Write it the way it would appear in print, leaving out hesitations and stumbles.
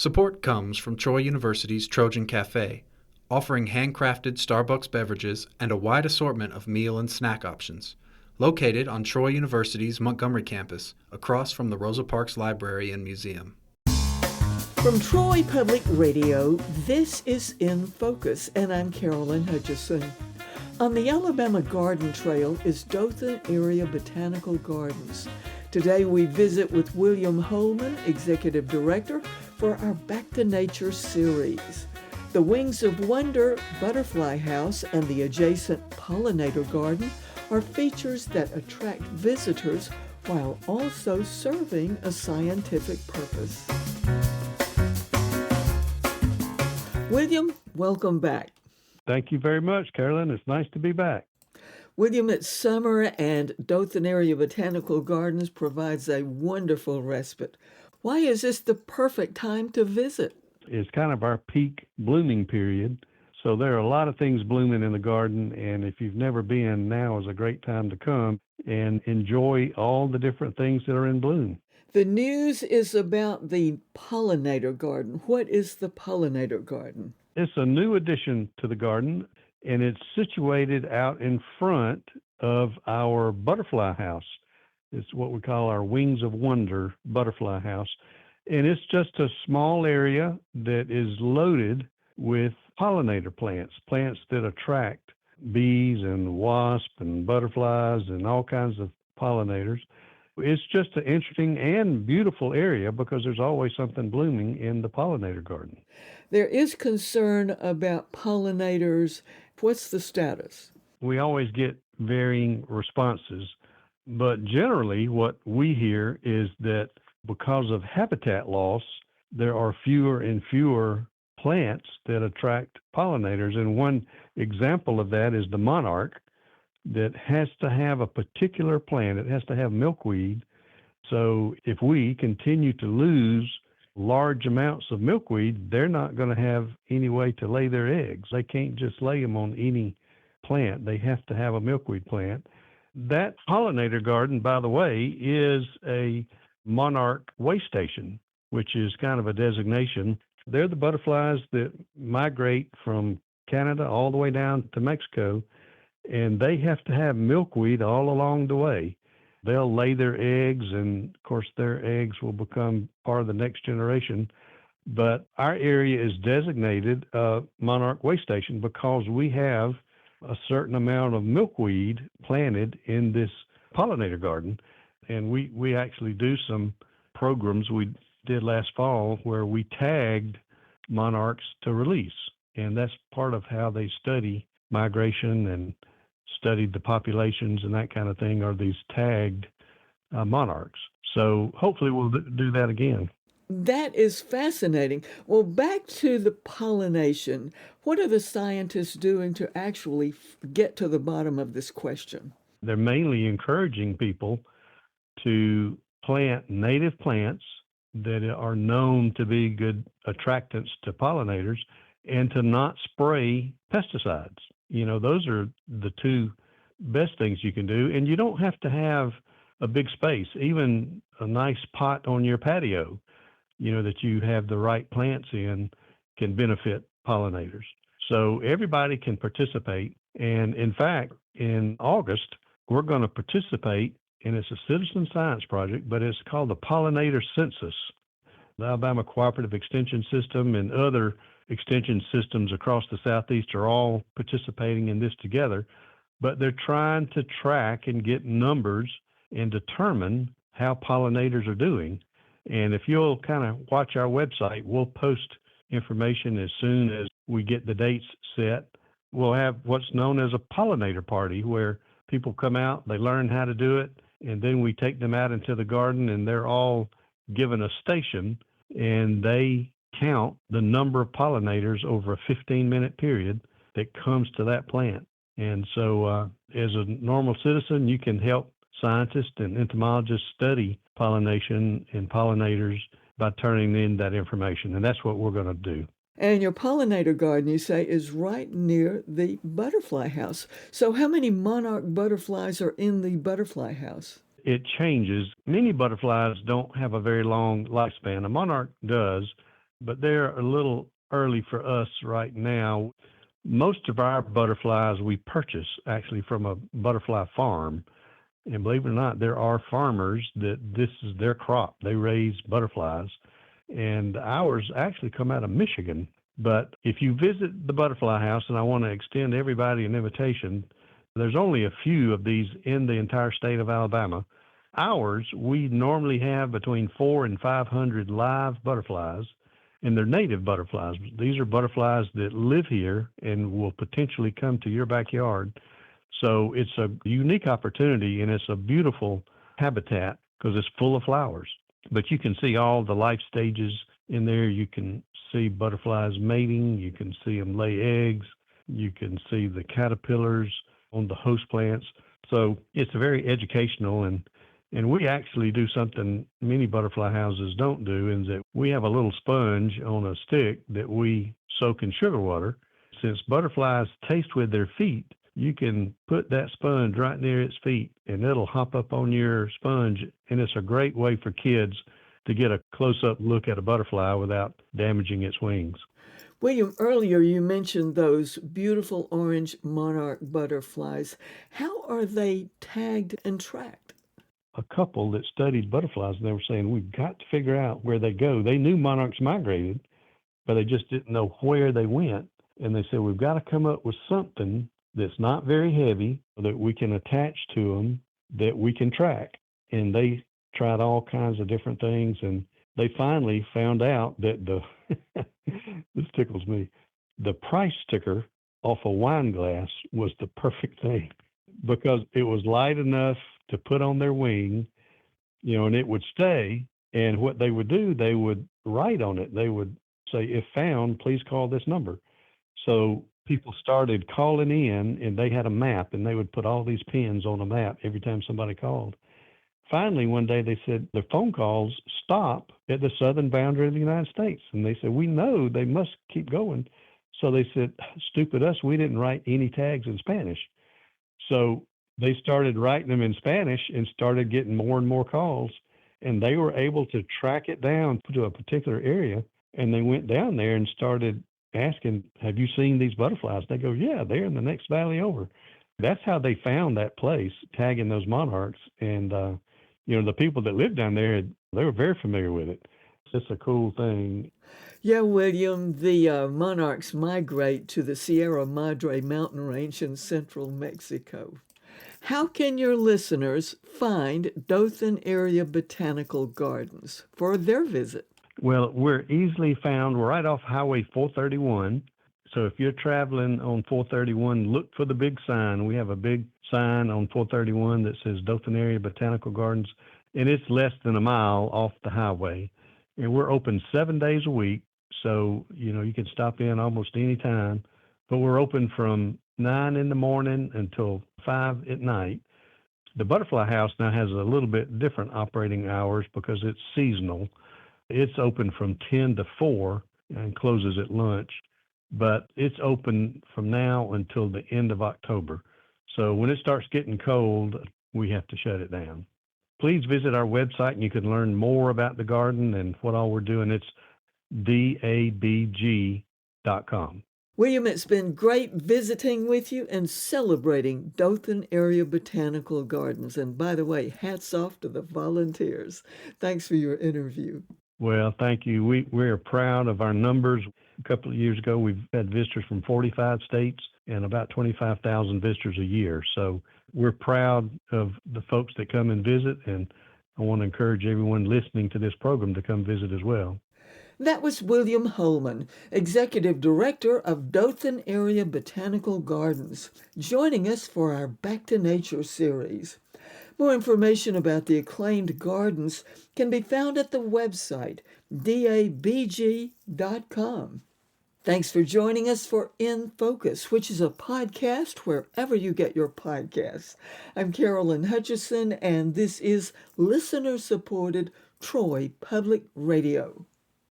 Support comes from Troy University's Trojan Cafe, offering handcrafted Starbucks beverages and a wide assortment of meal and snack options. Located on Troy University's Montgomery campus, across from the Rosa Parks Library and Museum. From Troy Public Radio, this is In Focus, and I'm Carolyn Hutchison. On the Alabama Garden Trail is Dothan Area Botanical Gardens. Today we visit with William Holman, Executive Director, for our Back to Nature series. The Wings of Wonder Butterfly House and the adjacent Pollinator Garden are features that attract visitors while also serving a scientific purpose. William, welcome back. Thank you very much, Carolyn. It's nice to be back. William, it's summer and Dothan Area Botanical Gardens provides a wonderful respite. Why is this the perfect time to visit? It's kind of our peak blooming period. So there are a lot of things blooming in the garden. And if you've never been, now is a great time to come and enjoy all the different things that are in bloom. The news is about the Pollinator Garden. What is the Pollinator Garden? It's a new addition to the garden, and it's situated out in front of our butterfly house. It's what we call our Wings of Wonder butterfly house. And it's just a small area that is loaded with pollinator plants, plants that attract bees and wasps and butterflies and all kinds of pollinators. It's just an interesting and beautiful area because there's always something blooming in the pollinator garden. There is concern about pollinators. What's the status? We always get varying responses, but generally what we hear is that because of habitat loss, there are fewer and fewer plants that attract pollinators. And one example of that is the monarch that has to have a particular plant. It has to have milkweed. So if we continue to lose large amounts of milkweed, they're not going to have any way to lay their eggs. They can't just lay them on any plant. They have to have a milkweed plant. That pollinator garden, by the way, is a monarch way station, which is kind of a designation. They're the butterflies that migrate from Canada all the way down to Mexico, and they have to have milkweed all along the way. They'll lay their eggs, and of course their eggs will become part of the next generation. But our area is designated a monarch way station because we have a certain amount of milkweed planted in this pollinator garden. And we actually do some programs we did last fall where we tagged monarchs to release. And that's part of how they study migration and studied the populations and that kind of thing, are these tagged monarchs. So hopefully we'll do that again. That is fascinating. Well, back to the pollination. What are the scientists doing to actually get to the bottom of this question? They're mainly encouraging people to plant native plants that are known to be good attractants to pollinators and to not spray pesticides. You know, those are the two best things you can do. And you don't have to have a big space, even a nice pot on your patio, you know, that you have the right plants in can benefit pollinators. So everybody can participate. And in fact, in August, we're going to participate, and it's a citizen science project, but it's called the Pollinator Census. The Alabama Cooperative Extension System and other extension systems across the Southeast are all participating in this together, but they're trying to track and get numbers and determine how pollinators are doing. And if you'll kind of watch our website, we'll post information as soon as we get the dates set. We'll have what's known as a pollinator party where people come out, they learn how to do it, and then we take them out into the garden and they're all given a station and they count the number of pollinators over a 15-minute period that comes to that plant. And so as a normal citizen, you can help scientists and entomologists study pollination and pollinators by turning in that information. And that's what we're going to do. And your pollinator garden, you say, is right near the butterfly house. So how many monarch butterflies are in the butterfly house? It changes. Many butterflies don't have a very long lifespan. A monarch does, but they're a little early for us right now. Most of our butterflies we purchase actually from a butterfly farm. And believe it or not, there are farmers that this is their crop. They raise butterflies. And ours actually come out of Michigan. But if you visit the butterfly house, and I want to extend everybody an invitation, there's only a few of these in the entire state of Alabama. Ours, we normally have between 400 and 500 live butterflies, and they're native butterflies. These are butterflies that live here and will potentially come to your backyard. So it's a unique opportunity, and it's a beautiful habitat because it's full of flowers. But you can see all the life stages in there. You can see butterflies mating. You can see them lay eggs. You can see the caterpillars on the host plants. So it's very educational, and we actually do something many butterfly houses don't do, is that we have a little sponge on a stick that we soak in sugar water. Since butterflies taste with their feet, you can put that sponge right near its feet and it'll hop up on your sponge. And it's a great way for kids to get a close-up look at a butterfly without damaging its wings. William, earlier you mentioned those beautiful orange monarch butterflies. How are they tagged and tracked? A couple that studied butterflies, and they were saying, we've got to figure out where they go. They knew monarchs migrated, but they just didn't know where they went. And they said, we've got to come up with something that's not very heavy that we can attach to them, that we can track. And they tried all kinds of different things, and they finally found out that this tickles me, the price sticker off a wine glass was the perfect thing because it was light enough to put on their wing, and it would stay. And what they would do, they would write on it. They would say, if found, please call this number. So people started calling in, and they had a map, and they would put all these pins on a map every time somebody called. Finally, one day they said the phone calls stop at the southern boundary of the United States. And they said, we know they must keep going. So they said, stupid us, we didn't write any tags in Spanish. So they started writing them in Spanish and started getting more and more calls. And they were able to track it down to a particular area. And they went down there and started asking, have you seen these butterflies? They go, yeah, they're in the next valley over. That's how they found that place, tagging those monarchs. And, the people that lived down there, they were very familiar with it. It's just a cool thing. Yeah, William, the monarchs migrate to the Sierra Madre mountain range in central Mexico. How can your listeners find Dothan Area Botanical Gardens for their visit? Well, we're easily found. We're right off Highway 431. So if you're traveling on 431, look for the big sign. We have a big sign on 431 that says Dothan Area Botanical Gardens, and it's less than a mile off the highway. And we're open 7 days a week, so you can stop in almost any time. But we're open from 9 in the morning until 5 at night. The Butterfly House now has a little bit different operating hours because it's seasonal. It's open from 10 to 4 and closes at lunch. But it's open from now until the end of October. So when it starts getting cold, we have to shut it down. Please visit our website and you can learn more about the garden and what all we're doing. It's dabg.com. William, it's been great visiting with you and celebrating Dothan Area Botanical Gardens. And by the way, hats off to the volunteers. Thanks for your interview. Well, thank you. We're proud of our numbers. A couple of years ago, we've had visitors from 45 states and about 25,000 visitors a year. So we're proud of the folks that come and visit, and I want to encourage everyone listening to this program to come visit as well. That was William Holman, Executive Director of Dothan Area Botanical Gardens, joining us for our Back to Nature series. More information about the acclaimed gardens can be found at the website dabg.com. Thanks for joining us for In Focus, which is a podcast wherever you get your podcasts. I'm Carolyn Hutchison, and this is listener-supported Troy Public Radio.